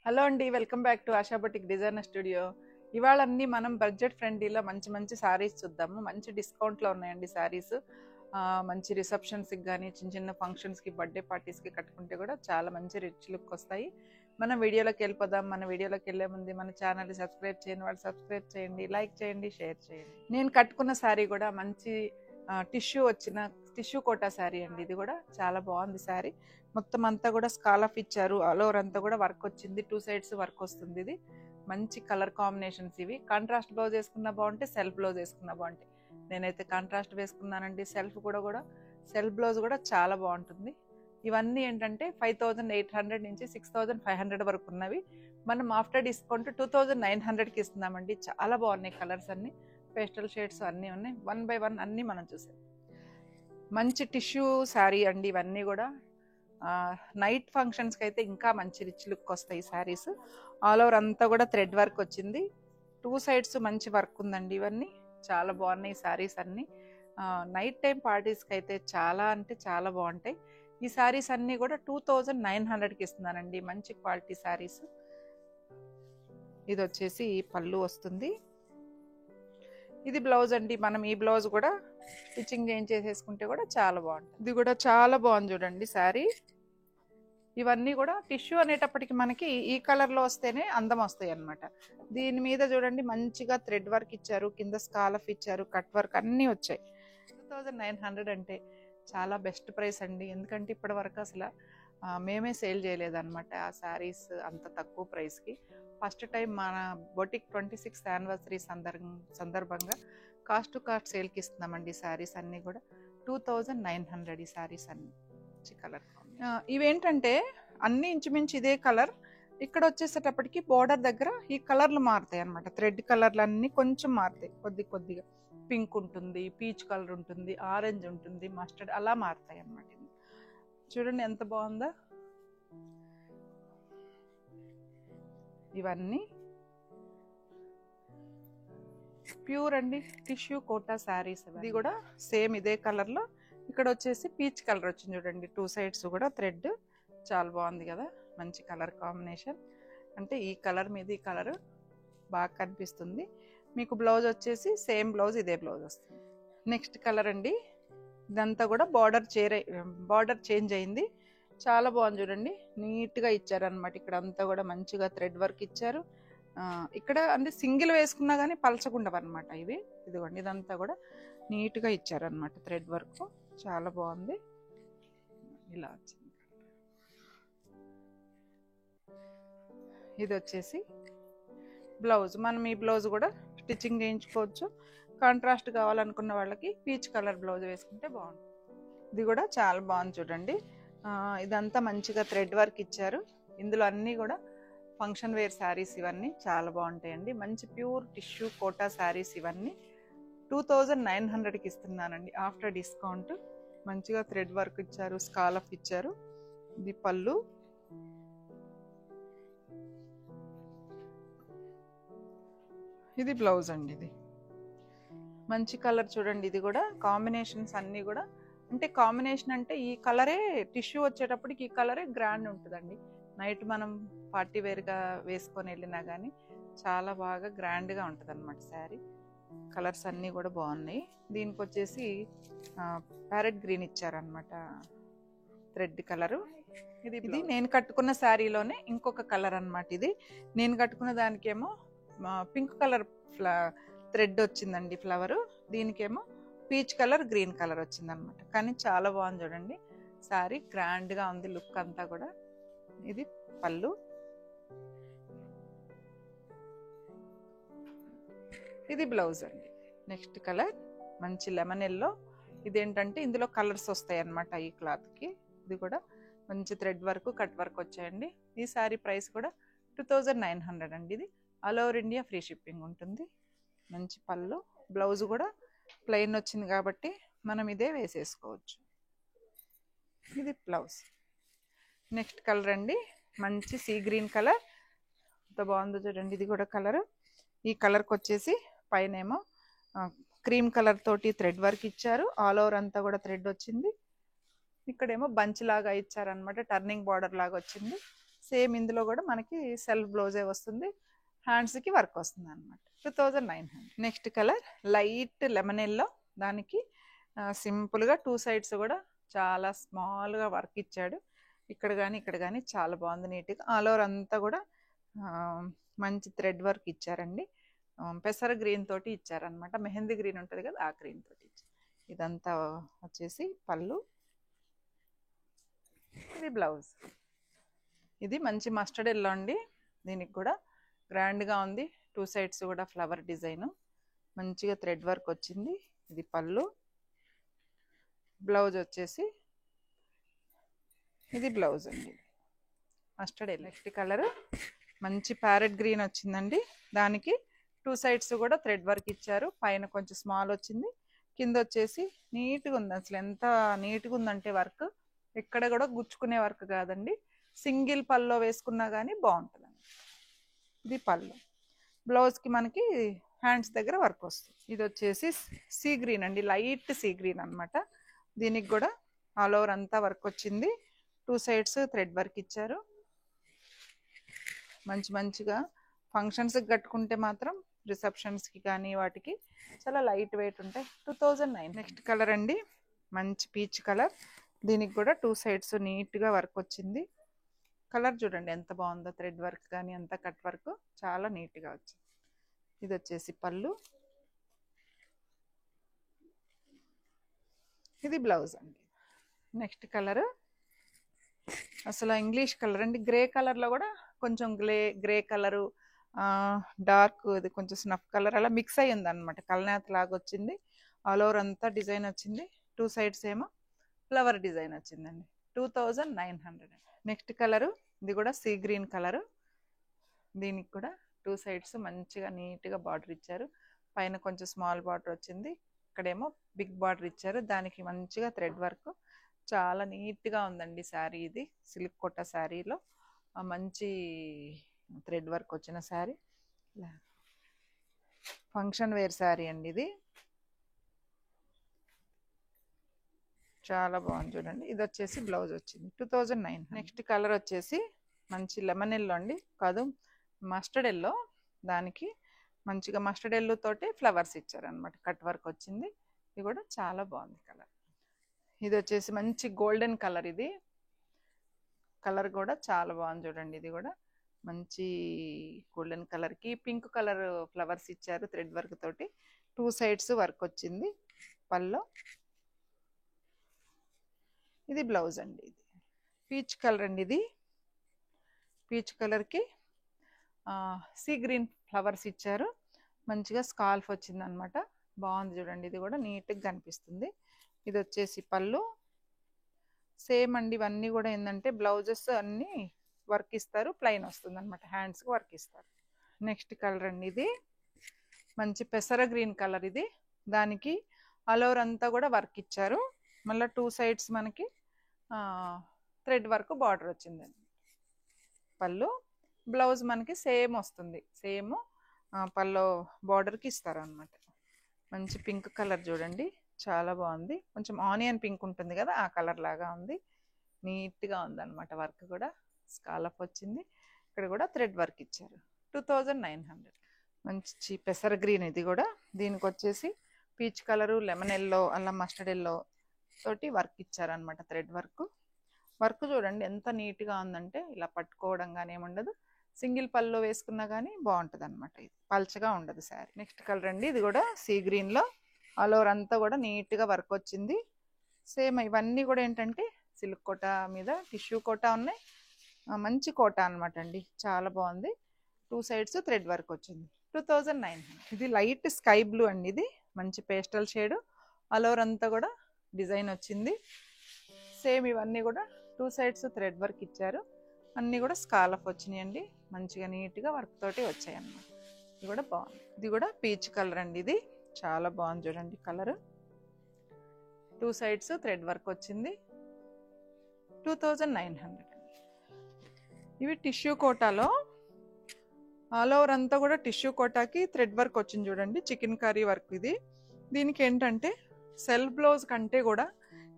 Hello అండి, welcome back to ASHA boutique designer studio. ఇవాళ అన్ని మనం బడ్జెట్ ఫ్రెండ్లీలో మంచి మంచి సారీస్ చూద్దాము. మంచి డిస్కౌంట్లో ఉన్నాయండి సారీస్. మంచి రిసెప్షన్స్కి కానీ చిన్న చిన్న ఫంక్షన్స్కి బర్త్డే పార్టీస్కి కట్టుకుంటే కూడా చాలా మంచి రిచ్ లుక్ వస్తాయి. మనం వీడియోలోకి వెళ్ళిపోదాం. మన వీడియోలోకి వెళ్ళే ముందు మన ఛానల్ని సబ్స్క్రైబ్ చేయని వాళ్ళు సబ్స్క్రైబ్ చేయండి, లైక్ చేయండి, షేర్ చేయండి. నేను కట్టుకున్న శారీ కూడా మంచి టిష్యూ కోటా శారీ అండి. ఇది కూడా చాలా బాగుంది శారీ. మొత్తం అంతా కూడా స్కాలఫ్ ఇచ్చారు. ఆల్ ఓవర్ అంతా కూడా వర్క్ వచ్చింది. 2 sides వర్క్ వస్తుంది. ఇది మంచి కలర్ కాంబినేషన్స్. ఇవి కాంట్రాస్ట్ బ్లౌజ్ వేసుకున్నా బాగుంటాయి, సెల్ఫ్ బ్లౌజ్ వేసుకున్నా బాగుంటాయి. నేనైతే కాంట్రాస్ట్ వేసుకున్నానండి. సెల్ఫ్ బ్లౌజ్ కూడా చాలా బాగుంటుంది. ఇవన్నీ ఏంటంటే 5800 నుంచి 6500 వరకు ఉన్నవి. మనం ఆఫ్టర్ డిస్కౌంట్ 2900కి ఇస్తున్నామండి. చాలా బాగున్నాయి కలర్స్ అన్ని, పేస్టల్ షేడ్స్ అన్నీ ఉన్నాయి. 1 by 1 అన్నీ మనం చూసాం. మంచి టిష్యూ శారీ అండి. ఇవన్నీ కూడా నైట్ ఫంక్షన్స్కి అయితే ఇంకా మంచి రిచ్ లుక్ వస్తాయి శారీస్. ఆల్ ఓవర్ అంతా కూడా థ్రెడ్ వర్క్ వచ్చింది. 2 sides మంచి వర్క్ ఉందండి. ఇవన్నీ చాలా బాగున్నాయి శారీస్ అన్నీ. నైట్ టైం పార్టీస్కి అయితే చాలా అంటే చాలా బాగుంటాయి. ఈ శారీస్ అన్నీ కూడా 2900కి ఇస్తున్నానండి. మంచి క్వాలిటీ శారీస్. ఇది వచ్చేసి పళ్ళు వస్తుంది. ఇది బ్లౌజ్ అండి. మనం ఈ బ్లౌజ్ కూడా స్టిచ్చింగ్ చేసేసుకుంటే కూడా చాలా బాగుంటుంది. ఇది కూడా చాలా బాగుంది చూడండి శారీ. ఇవన్నీ కూడా టిష్యూ అనేటప్పటికి మనకి ఈ కలర్లో వస్తేనే అందం వస్తాయి అన్నమాట. దీని మీద చూడండి మంచిగా థ్రెడ్ వర్క్ ఇచ్చారు, కింద స్కాలఫ్ ఇచ్చారు, కట్ వర్క్ అన్నీ వచ్చాయి. 2900 అంటే చాలా బెస్ట్ ప్రైస్ అండి. ఎందుకంటే ఇప్పటి వరకు అసలు మేమే సేల్ చేయలేదన్నమాట ఆ శారీస్ అంత తక్కువ ప్రైస్కి. ఫస్ట్ టైం మన బొటిక్ 26th anniversary సందర్భంగా కాస్ట్ టు కాస్ట్ సేల్కి ఇస్తున్నామండి. శారీస్ అన్నీ కూడా 2900 ఈ శారీస్ అన్నీ. కలర్ ఇవేంటంటే అన్ని ఇంచుమించు ఇదే కలర్. ఇక్కడ వచ్చేసేటప్పటికి బోర్డర్ దగ్గర ఈ కలర్లు మారుతాయి అన్నమాట. థ్రెడ్ కలర్లు అన్నీ కొంచెం మారుతాయి కొద్దిగా. పింక్ ఉంటుంది, పీచ్ కలర్ ఉంటుంది, ఆరెంజ్ ఉంటుంది, మస్టర్డ్, అలా మారుతాయి అన్నమాట. చూడండి ఎంత బాగుందో. ఇవన్నీ ప్యూర్ అండి టిష్యూ కోటా శారీస్. ఇది కూడా సేమ్ ఇదే కలర్లో. ఇక్కడ వచ్చేసి పీచ్ కలర్ వచ్చింది చూడండి. 2 sides కూడా థ్రెడ్. చాలా బాగుంది కదా, మంచి కలర్ కాంబినేషన్. అంటే ఈ కలర్ మీద ఈ కలర్ బాగా కనిపిస్తుంది. మీకు బ్లౌజ్ వచ్చేసి సేమ్ బ్లౌజ్, ఇదే బ్లౌజ్ వస్తుంది. నెక్స్ట్ కలర్ అండి. ఇదంతా కూడా బార్డర్ చేంజ్ అయింది. చాలా బాగుంది చూడండి. నీట్గా ఇచ్చారనమాట. ఇక్కడ అంతా కూడా మంచిగా థ్రెడ్ వర్క్ ఇచ్చారు. ఇక్కడ అంటే సింగిల్ వేసుకున్నా కానీ పలచకుండా అనమాట ఇవి. ఇదిగోండి ఇదంతా కూడా నీట్గా ఇచ్చారనమాట థ్రెడ్ వర్క్. చాలా బాగుంది. ఇలా వచ్చింది. ఇది వచ్చేసి బ్లౌజ్. మనం ఈ బ్లౌజ్ కూడా స్టిచ్చింగ్ చేయించుకోవచ్చు. కాంట్రాస్ట్ కావాలనుకున్న వాళ్ళకి పీచ్ కలర్ బ్లౌజ్ వేసుకుంటే బాగుంటుంది. ఇది కూడా చాలా బాగుంది చూడండి. ఇదంతా మంచిగా థ్రెడ్ వర్క్ ఇచ్చారు. ఇందులో అన్నీ కూడా ఫంక్షన్ వేర్ శారీస్. ఇవన్నీ చాలా బాగుంటాయండి. మంచి ప్యూర్ టిష్యూ కోటా శారీస్. ఇవన్నీ 2900కి ఇస్తున్నానండి ఆఫ్టర్ డిస్కౌంట్. మంచిగా థ్రెడ్ వర్క్ ఇచ్చారు, స్కాలఫ్ ఇచ్చారు. ఇది పళ్ళు. ఇది బ్లౌజ్ అండి. ఇది మంచి కలర్ చూడండి. ఇది కూడా కాంబినేషన్స్ అన్నీ కూడా అంటే కాంబినేషన్ అంటే ఈ కలరే టిష్యూ వచ్చేటప్పటికి ఈ కలరే గ్రాండ్ ఉంటుందండి. నైట్ మనం పార్టీ వేర్గా వేసుకొని వెళ్ళినా కానీ చాలా బాగా గ్రాండ్గా ఉంటుంది అన్నమాట శారీ. కలర్స్ అన్నీ కూడా బాగున్నాయి. దీనికి వచ్చేసి ప్యారెట్ గ్రీన్ ఇచ్చారనమాట థ్రెడ్ కలరు. ఇది నేను కట్టుకున్న శారీలోనే ఇంకొక కలర్ అనమాట. ఇది నేను కట్టుకున్న దానికేమో పింక్ కలర్ థ్రెడ్ వచ్చిందండి ఫ్లవరు. దీనికేమో పీచ్ కలర్, గ్రీన్ కలర్ వచ్చిందనమాట. కానీ చాలా బాగుంది చూడండి శారీ. గ్రాండ్గా ఉంది లుక్ అంతా కూడా. ఇది పళ్ళు. ఇది బ్లౌజ్ అండి. నెక్స్ట్ కలర్ మంచి లెమన్ ఎల్లో. ఇదేంటంటే ఇందులో కలర్స్ వస్తాయి అన్నమాట ఈ క్లాత్కి. ఇది కూడా మంచి థ్రెడ్ వర్క్, కట్ వర్క్ వచ్చాయండి. ఈ శారీ ప్రైస్ కూడా 2900 అండి. ఇది all over India free shipping ఉంటుంది. మంచి పళ్ళు. బ్లౌజ్ కూడా ప్లెయిన్ వచ్చింది కాబట్టి మనం ఇదే వేసేసుకోవచ్చు. ఇది బ్లౌజ్. నెక్స్ట్ కలర్ అండి. మంచి సీ గ్రీన్ కలర్. ఎంత బాగుందో చూడండి. ఇది కూడా కలర్. ఈ కలర్కి వచ్చేసి పైనేమో క్రీమ్ కలర్ తోటి థ్రెడ్ వర్క్ ఇచ్చారు. ఆల్ ఓవర్ అంతా కూడా థ్రెడ్ వచ్చింది. ఇక్కడేమో బంచ్ లాగా ఇచ్చారనమాట. టర్నింగ్ బార్డర్ లాగా వచ్చింది. సేమ్ ఇందులో కూడా మనకి సెల్ఫ్ బ్లౌజే వస్తుంది, హ్యాండ్స్కి వర్క్ వస్తుంది అనమాట. 2900. Next colour light lemon yellow, దానికి సింపుల్గా 2 సైడ్స్ కూడా చాలా స్మాల్గా వర్క్ ఇచ్చాడు. ఇక్కడ కానీ చాలా బాగుంది నీట్గా. ఆల్ ఓవర్ అంతా కూడా మంచి థ్రెడ్ వర్క్ ఇచ్చారండి. పెసర గ్రీన్ తోటి ఇచ్చారనమాట, మెహందీ గ్రీన్ ఉంటుంది కదా ఆ గ్రీన్ తోటి ఇచ్చారు. ఇదంతా వచ్చేసి పళ్ళు, ఇది బ్లౌజ్. ఇది మంచి మస్టర్డ్ ఎల్లో అండి, దీనికి కూడా గ్రాండ్గా ఉంది. 2 సైడ్స్ కూడా ఫ్లవర్ డిజైన్, మంచిగా థ్రెడ్ వర్క్ వచ్చింది. ఇది పళ్ళు, బ్లౌజ్ వచ్చేసి ఇది బ్లౌజ్ అండి, మస్టర్డ్ ఎల్లో. నెక్స్ట్ కలర్ మంచి ప్యారెట్ గ్రీన్ వచ్చిందండి, దానికి 2 సైడ్స్ కూడా థ్రెడ్ వర్క్ ఇచ్చారు. పైన కొంచెం స్మాల్ వచ్చింది, కింద వచ్చేసి నీట్గా ఉంది. అసలు ఎంత నీట్గా ఉందంటే వర్క్ ఎక్కడ కూడా గుచ్చుకునే వర్క్ కాదండి. సింగిల్ పల్లో వేసుకున్నా కానీ బాగుంటుంది. ఇది పళ్ళు, బ్లౌజ్కి మనకి హ్యాండ్స్ దగ్గర వర్క్ వస్తుంది. ఇది వచ్చేసి సీ గ్రీన్ అండి, లైట్ సీ గ్రీన్ అనమాట. దీనికి కూడా ఆల్ ఓవర్ అంతా వర్క్ వచ్చింది. 2 సైడ్స్ థ్రెడ్ వర్క్ ఇచ్చారు. మంచిగా ఫంక్షన్స్కి కట్టుకుంటే మాత్రం రిసెప్షన్స్కి కానీ వాటికి చాలా లైట్ వెయిట్ ఉంటాయి. 2009. నెక్స్ట్ కలర్ అండి మంచి పీచ్ కలర్, దీనికి కూడా 2 సైడ్స్ నీట్గా వర్క్ వచ్చింది. కలర్ చూడండి ఎంత బాగుందో, థ్రెడ్ వర్క్ కానీ అంతా కట్ వర్క్ చాలా నీట్గా వచ్చింది. ఇది వచ్చేసి పళ్ళు, ఇది బ్లౌజ్ అండి. నెక్స్ట్ కలర్ అసలు ఇంగ్లీష్ కలర్ అండి, గ్రే కలర్లో కూడా కొంచెం గ్రే కలరు, డార్క్, ఇది కొంచెం స్నఫ్ కలర్ అలా మిక్స్ అయ్యి ఉంది అనమాట. కల్నేత లాగా వచ్చింది. ఆల్ ఓవర్ అంతా డిజైన్ వచ్చింది. 2 సైడ్స్ ఏమో ఫ్లవర్ డిజైన్ వచ్చిందండి. 2900. నెక్స్ట్ కలరు ఇది కూడా సీ గ్రీన్ కలరు, దీనికి కూడా 2 సైడ్స్ మంచిగా నీట్గా బార్డర్ ఇచ్చారు. పైన కొంచెం స్మాల్ బార్డర్ వచ్చింది, ఇక్కడేమో బిగ్ బార్డర్ ఇచ్చారు. దానికి మంచిగా థ్రెడ్ వర్క్ చాలా నీట్గా ఉందండి శారీ. ఇది సిల్క్ కోట శారీలో మంచి థ్రెడ్ వర్క్ వచ్చిన శారీ, ఫంక్షన్ వేర్ శారీ అండి. ఇది చాలా బాగుంది చూడండి. ఇది వచ్చేసి బ్లౌజ్ వచ్చింది. 2009. నెక్స్ట్ కలర్ వచ్చేసి మంచి లెమన్ ఎల్లో అండి, కాదు మస్టర్డ్ ఎల్లో, దానికి మంచిగా మస్టర్డ్ ఎల్లో తోటి ఫ్లవర్స్ ఇచ్చారనమాట, కట్ వర్క్ వచ్చింది. ఇది కూడా చాలా బాగుంది కలర్. ఇది వచ్చేసి మంచి గోల్డెన్ కలర్, ఇది కలర్ కూడా చాలా బాగుంది చూడండి. ఇది కూడా మంచి గోల్డెన్ కలర్కి పింక్ కలర్ ఫ్లవర్స్ ఇచ్చారు థ్రెడ్ వర్క్ తోటి. 2 సైడ్స్ వర్క్ వచ్చింది. పళ్ళు, ఇది బ్లౌజ్ అండి. ఇది పీచ్ కలర్ అండి, ఇది పీచ్ కలర్కి సీ గ్రీన్ ఫ్లవర్స్ ఇచ్చారు. మంచిగా స్కాల్ఫ్ వచ్చింది అనమాట, బాగుంది చూడండి. ఇది కూడా నీట్గా కనిపిస్తుంది. ఇది వచ్చేసి పళ్ళు, సేమ్ అండి. ఇవన్నీ కూడా ఏంటంటే బ్లౌజెస్ అన్నీ వర్క్ ఇస్తారు, ప్లెయిన్ వస్తుంది అనమాట, హ్యాండ్స్కి వర్క్ ఇస్తారు. నెక్స్ట్ కలర్ అండి ఇది మంచి పెసర గ్రీన్ కలర్, ఇది దానికి ఆల్ ఓవర్ అంతా కూడా వర్క్ ఇచ్చారు. మళ్ళీ 2 సైడ్స్ మనకి థ్రెడ్ వర్క్ బార్డర్ వచ్చిందండి. పళ్ళు, బ్లౌజ్ మనకి సేమ్ వస్తుంది, సేమ్ పళ్ళు బార్డర్కి ఇస్తారు అనమాట. మంచి పింక్ కలర్ చూడండి, చాలా బాగుంది. కొంచెం ఆనియన్ పింక్ ఉంటుంది కదా ఆ కలర్ లాగా ఉంది, నీట్గా ఉంది అనమాట. వర్క్ కూడా స్కాలప్ వచ్చింది, ఇక్కడ కూడా థ్రెడ్ వర్క్ ఇచ్చారు. 2900. మంచి పెసర గ్రీన్, ఇది కూడా దీనికి వచ్చేసి పీచ్ కలరు, లెమన్ ఎల్లో, అలా మస్టర్డ్ ఎల్లో తోటి వర్క్ ఇచ్చారనమాట, థ్రెడ్ వర్క్. వర్క్ చూడండి ఎంత నీట్గా ఉందంటే, ఇలా పట్టుకోవడం కానీ ఏముండదు, సింగిల్ పళ్ళు వేసుకున్నా కానీ బాగుంటుంది అనమాట. ఇది పల్చగా ఉండదు శారీ. నెక్స్ట్ కలర్ అండి, ఇది కూడా సీ గ్రీన్లో ఆల్ ఓవర్ అంతా కూడా నీట్గా వర్క్ వచ్చింది. సేమ్ ఇవన్నీ కూడా ఏంటంటే సిల్క్ కోట మీద టిష్యూ కోట ఉన్నాయి, మంచి కోట అనమాట అండి, చాలా బాగుంది. 2 సైడ్స్ థ్రెడ్ వర్క్ వచ్చింది. 2900. ఇది లైట్ స్కై బ్లూ అండి, ఇది మంచి పేస్టల్ షేడ్, ఆల్ ఓవర్ అంతా కూడా డిజైన్ వచ్చింది. సేమ్ ఇవన్నీ కూడా 2 సైడ్స్ థ్రెడ్ వర్క్ ఇచ్చారు, అన్నీ కూడా స్కాలప్ వచ్చినాయి అండి, మంచిగా నీట్గా వర్క్ తోటి వచ్చాయి అన్నమాట. ఇది కూడా బాగుంది. ఇది కూడా పీచ్ కలర్ అండి, ఇది చాలా బాగుంది చూడండి కలర్. 2 సైడ్స్ థ్రెడ్ వర్క్ వచ్చింది. 2900. ఇవి టిష్యూ కోటాలో ఆల్ ఓవర్ అంతా కూడా టిష్యూ కోటాకి థ్రెడ్ వర్క్ వచ్చింది చూడండి, చికెన్ కర్రీ వర్క్. ఇది దీనికి ఏంటంటే సెల్ఫ్ బ్లౌజ్ కంటే కూడా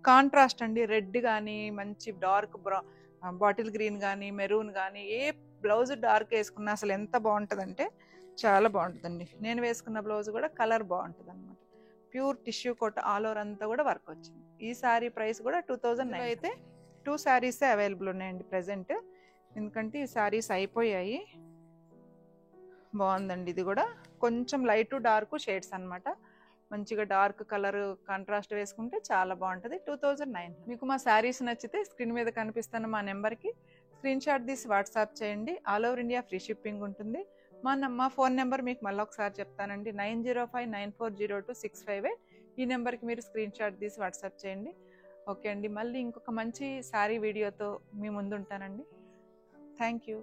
కాంట్రాస్ట్ అండి, రెడ్ కానీ మంచి డార్క్ బాటిల్ గ్రీన్ కానీ మెరూన్ కానీ ఏ బ్లౌజ్ డార్క్ వేసుకున్నా అసలు ఎంత బాగుంటుందంటే చాలా బాగుంటుందండి. నేను వేసుకున్న బ్లౌజ్ కూడా కలర్ బాగుంటుంది అనమాట. ప్యూర్ టిష్యూ కోట ఆల్ ఓవర్ అంతా కూడా వర్క్ వచ్చింది. ఈ శారీ ప్రైస్ కూడా 2009. అయితే 2 శారీసే అవైలబుల్ ఉన్నాయండి ప్రజెంట్, ఎందుకంటే ఈ శారీస్ అయిపోయాయి. బాగుందండి. ఇది కూడా కొంచెం లైట్ డార్క్ షేడ్స్ అనమాట. మంచిగా డార్క్ కలర్ కాంట్రాస్ట్ వేసుకుంటే చాలా బాగుంటుంది. 2009. మీకు మా శారీస్ నచ్చితే స్క్రీన్ మీద కనిపిస్తున్న మా నెంబర్కి స్క్రీన్ షాట్ తీసి వాట్సాప్ చేయండి. All over India free shipping ఉంటుంది. మా ఫోన్ నెంబర్ మీకు మళ్ళీ ఒకసారి చెప్తానండి, 9059402658. ఈ నెంబర్కి మీరు స్క్రీన్ షాట్ తీసి వాట్సాప్ చేయండి. ఓకే అండి, మళ్ళీ ఇంకొక మంచి శారీ వీడియోతో మీ ముందు ఉంటానండి. Thank you.